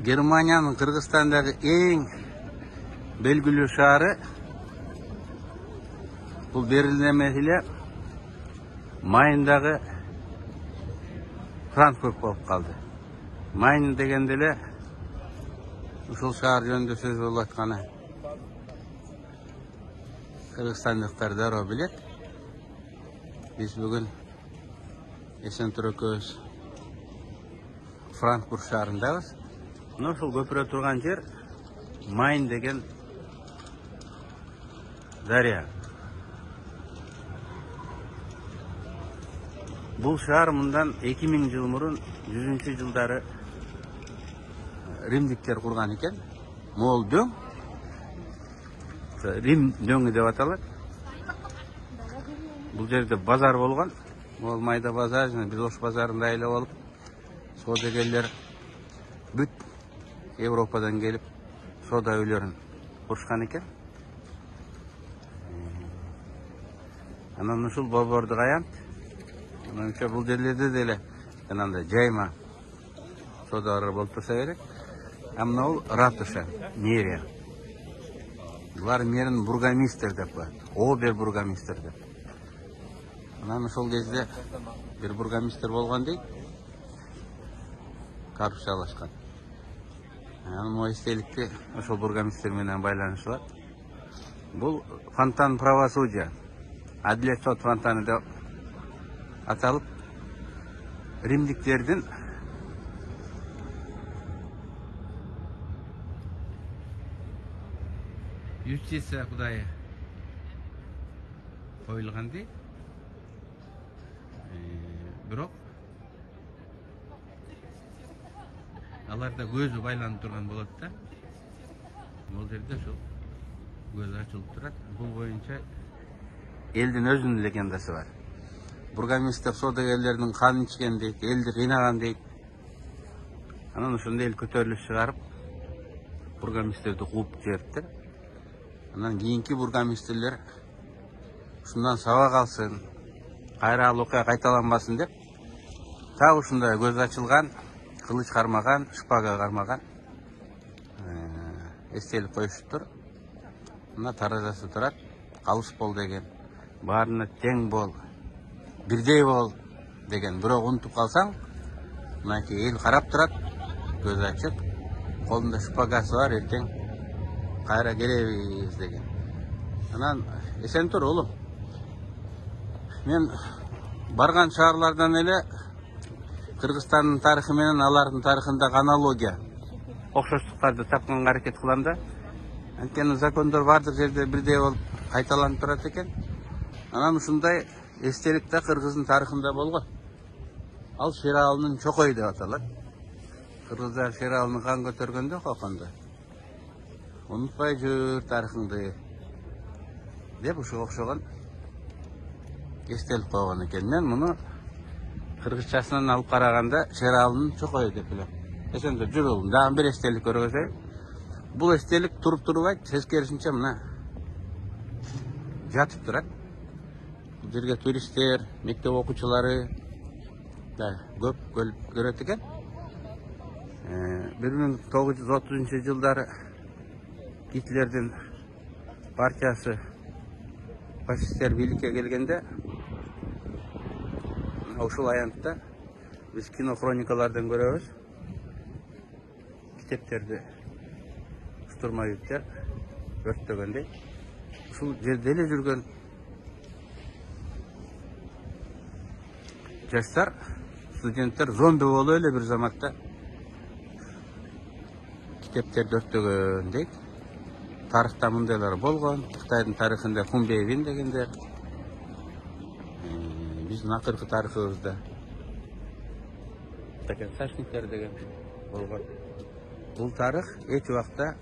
Germaniyanın Kırgızistan'daki en belgili şehri bu berilmesiyle Main'daki Frankfurt bolup kaldı. Main degende ele uşul şehir jönündө söz bolуп атканы Kırgızistanlıklar daroo bilet. Biz bugün Esen-Türököz Frankfurt şehrindayız. Ушул көпүрө турган жер Main деген дария. Бул шаар мындан 2000 жыл мурун 100 жылдары римдиктер курган экен. Мол дөң. Рим дөңү деп аталат. Бул жерде базар болгон. Мол майда базар, биз ош базарында айлап алып, саудагерлер бүт Европадан келип сода үйлөрүн курушкан экен. Анан ушул борбордук аянт Менимче бул жерлерде деле жанагындай жайма содалар болуп турса керек. Амна бул ратуша, мэрия. Булар мэрин бургомистр деп коет. Обер-бургомистр деп. Анан ошол кезде бир бургомистр болгон дейт. Коррупциялашкан. Анан могу эстеликти ошол бургомистр менен байланышы бар. Бул фонтан правосудия. Адилет сот фонтаны деп аталып, римдиктердин юстиция кудайы коюлган дейт. Бирок аларда көзү байланып турган болот да. Бул жерде ошол көз ачылып турат. Бул боюнча элдин өзүнүн легендасы бар. Бургомистр содагерлердин канын ичкен дейт, элди кыйнаган дейт. Анан ошондой эл көтөрүлүш чыгарып, бургомистрди кууп жибериптир. Анан кийинки бургомистрлер ушундан сабак алсын, кайра ал окуя кайталанбасын деп, так ушундай көз ачылган, кылыч кармаган, шпага кармаган эстелик коюшуптур. Мына таразасы турат, калыс бол деген, баарына тең бол, бирдей бол деген. Бирок унутуп калсаң, мынакей эл карап турат, көз ачык, колунда шпагасы бар, эртең кайра келебиз деген. Анан эсен тур улум. Мен барган шаарлардан эле Кыргызстандын тарыхы менен алардын тарыхындагы аналогия, окшоштуктарды тапканга аракет кылам да. Анткени закондор бардык жерде бирдей болуп кайталанып турат экен. Анан ушундай эстелик да Кыргыздын тарыхында болгон. Ал Шералынын чокой деп аталат. Кыргыздар Шералыны кан көтөргөндө кокондо. Унутпай жүр тарыхыңды деп ушуга окшогон эстелик койгон экен. Мен муну кыргызчасынан алып караганда Шералынын чокой деп билем. Эсенде жүрүп, дагы бир эстелик көргөзөйүн. Бул эстелик туруп турбайт, тескерисинче мына жатып турат. Бул жерге туристтер, мектеп окуучулары да көп көрөт экен. 1930 жылдары Гитлердин партиясы фашисттер бийликке келгенде ушул аянтта биз кино хроникалардан көрөбүз. Китептерди штурмовиктер өрттөгөндөй. Ушул жерде эле жүргөн жаштар, студенттер зомби болуп эле бир заматта китептерди өрттөгөн дейт. Тарыхта мындайлар болгон. Кытайдын тарыхында Хунбейбин дегендер. Биздин акыркы тарыхыбызда Сашниктер деген болгон. Бул тарых эч убакта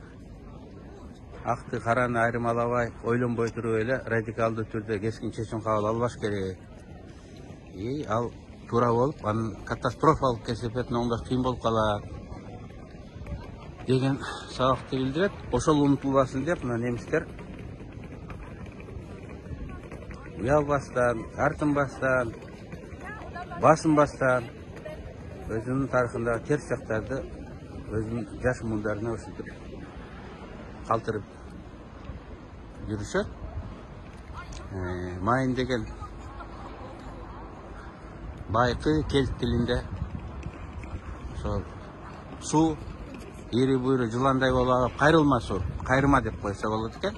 акты караны айырмалабай, ойлонбой туруп эле радикалдуу түрдө кескин чечим кабыл албаш керек. Ал туура болуп, анын катастрофалык кесепетине оңдош кыйын болуп калат деген сабакты билдирет. Ошол унутулбасын деп мына немистер уялбастан, тартынбастан, басынбастан өзүнүн тарыхындагы терс жактарды өзünün жаш муундарына ушинтип калтырып жүрүшөт. Майын деген байкы кельт тилинде ошол суу ири буйру жыландай болуп алып кайрылма суу, кайрыма деп койсо болот экен.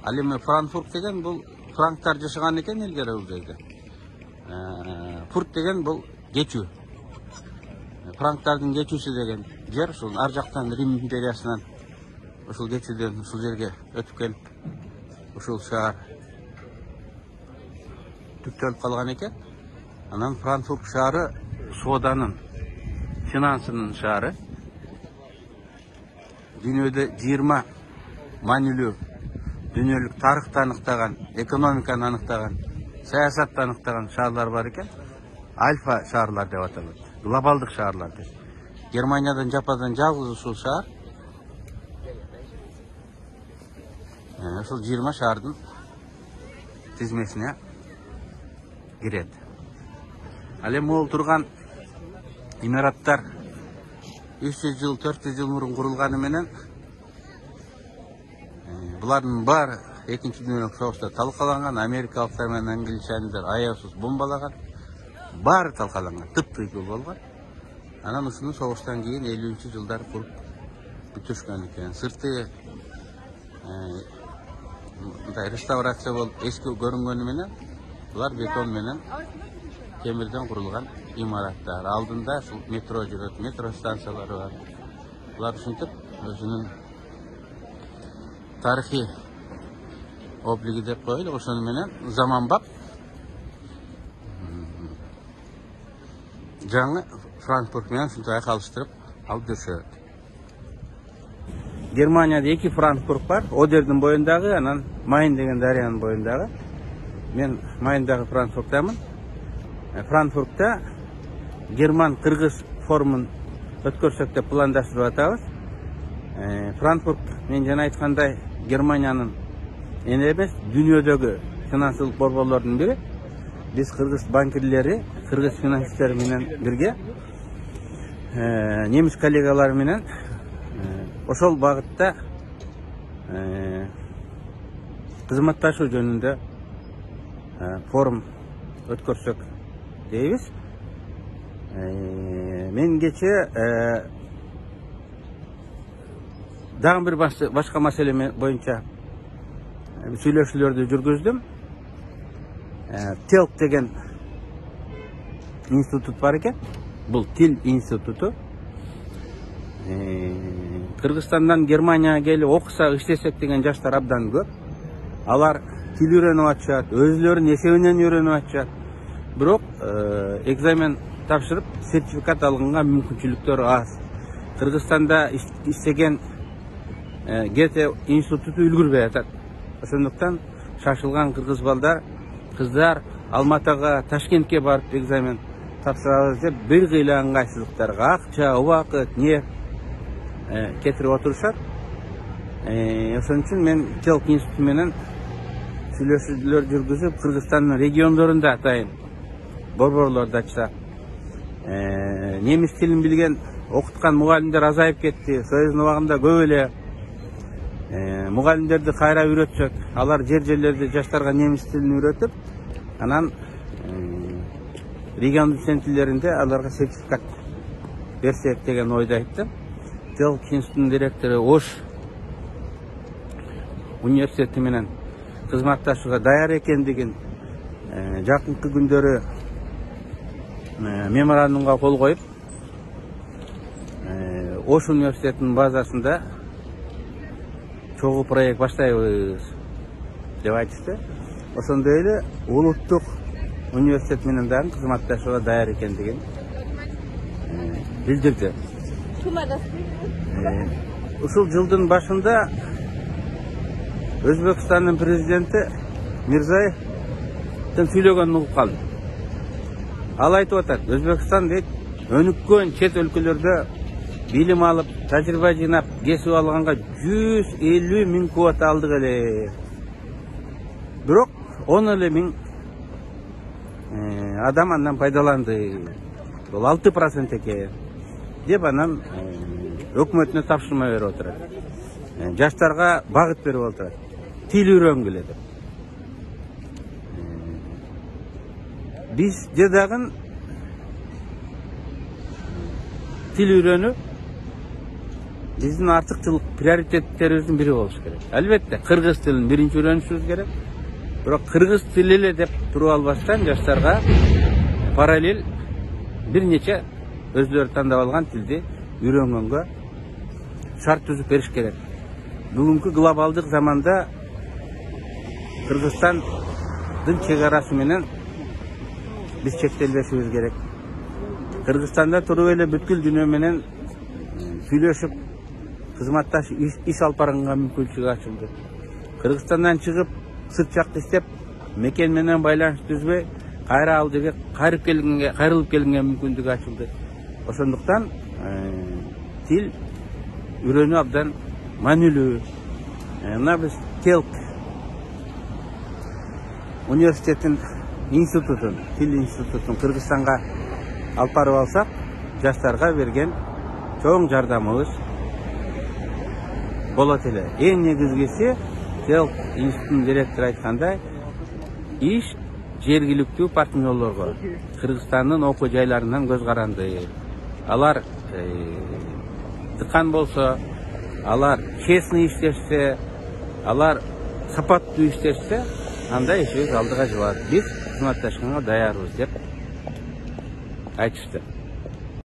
Ал эми Франкфурт деген бул франктар жашаган экен илгери бул жерде. Фурт деген бул кечүү. Франктардын кечүүсү деген жер ушул ар жактан Рим империясынан ушул кечүүдөн ушул жерге өтүп келип ушул шаар түптөлүп калган экен. Анан Франкфурт шаары сооданын, финансынын шаары. Дүйнөдө 20 маанилүү дүйнөлүк тарыхты аныктаган, экономиканы аныктаган, саясатты аныктаган шаарлар бар экен. Альфа шаарлар деп аталат. Глобалдык шаарлар деп. Германиядан жападан жалгыз ушул шаар. Ушул 20 шаардын тизмесине кирет. Ал эми могул турган имараттар 300 жыл, 400 жыл мурун курулганы менен булардын баары экинчи дүйнөлүк согушта талкаланган, америкалыктар менен англичандар аяусуз бомбалаган, баары талкаланган, тыптыйкыл болгон. Анан ушуну согуштан кийин 50-жылдар куруп бүтүрүшкөн экен. Сырты мындай реставрация болуп эски көрүнгөнү менен булар бетон менен темирден курулган имараттар. Алдында ушул метро жүрөт, метро станциялары бар. Булар ушинтип өзүнүн тарыхый облиги деп коелу, ошону менен заманбап жаңы Франкфурт менен ушинтип айкалыштырып алып жүрүшөт. Германияда 2 Франкфурт бар, Одердин боюндагы, анан Майн деген дарыянын боюндагы. Мен Майндагы Франкфурттамын. Франкфуртта Герман-Кыргыз форумун өткөрсөк деп пландаштырып атабыз. Франкфурт, мен жана айткандай, Германиянын эне эмес, дүйнөдөгү финансылык борборлордун бири. Биз кыргыз банкирлери, кыргыз финансисттери менен бирге немис коллегалар менен ошол багытта кызматташуу жөнүндө форум өткөрсөк дейбиз. Мен кече дагы бир башка маселе боюнча сүйлөшүүлөрдү жүргүздүм. Телк деген институт бар экен. Бул тил институту. Кыргызстандан Германияга келип окусак, иштесек деген жаштар абдан көп. Алар тил үйрөнүп атышат, өзүлөрүнүн эсебинен үйрөнүп атышат. Бирок экзамен тапшырып, сертификат алганга мүмкүнчүлүктөрү аз. Кыргызстанда иштеген Гете институту үлгүрбөй атат. Ошондуктан шашылган кыргыз балдар, кыздар Алматыга, Ташкентке барып экзамен тапшырабыз деп бир кыйла ыңгайсыздыктарга акча, убакыт, не кетирип отурушат. Ошон үчүн мен Телк институту менен сүйлөшүүлөр жүргүзүп, Кыргызстандын региондорунда атайын борборлорду ачсак. Немис тилин билген, окуткан мугалимдер азайып кетти. Союздун убагында көп эле мугалимдерди кайра үйрөтсөк, алар жер-жерлерде жаштарга немис тилин үйрөтүп, анан регион центрлеринде аларга сертификат берсек деген ойду айттым. Телк институтунун директору Ош университети менен кызматташууга даяр экендигин, жакынкы күндөрү меморандумга кол коюп, Ош университетинин базасында чогуу проект баштайбыз деп айтышты. Ошондой эле улуттук университет менен дагы кызматташууга даяр экендигин билдирди. Ушул жылдын башында Өзбекстандын президенти Мирзиёевдин сүйлөгөнүн угуп калдым. Ал айтып атат, Өзбекстан дейт, өнүккөн чет өлкөлөрдө билим алып, тажрыйба жыйнап, кесип алганга 150 миң квота алдык эле. Бирок 10 миң адам андан пайдаланды. Бул 6% экен. Деп анан өкмөтүнө тапшырма берип отурат. Жаштарга багыт берип отурат. Тил үйрөнгүлө деп. Биз жадагын тил үйрөнүү биздин артыкчылык приоритеттерибиздин бири болуш керек. Албетте, кыргыз тилин биринчи үйрөнүшүбүз керек. Бирок кыргыз тили эле деп туруп албастан жаштарга параллель бир нече өзлөрү тандап алган тилди үйрөнгөнгө шарт түзүп бериш керек. Бүгүнкү глобалдык заманда Кыргызстандын чек арасы менен биз чектелбешибиз керек. Кыргызстанда туруп эле бүткүл дүйнө менен сүйлөшүп, кызматташ иш алып барганга мүмкүнчүлүк ачылды. Кыргызстандан чыгып, сырт жакта иштеп, мекен менен байланыш түзбөй, кайра ал жерге кайрылып келгенге мүмкүнчүлүк ачылды. Ошондуктан тил үйрөнүү абдан маанилүү. Мына биз Телк университетин институтун, тил институтун Кыргызстанга алып барып алсак, жаштарга берген чоң жардамыбыз болот эле. Эң негизгиси, Телк институтунун директору айткандай, иш жергиликтүү партнерлорго, Кыргызстандын окуу жайларынан көз каранды. Алар тыкан болсо, алар честный иштешсе, алар сапаттуу иштешсе, анда ишибиз алдыга жылат. Биз кызматташканга даярбыз деп айтышты.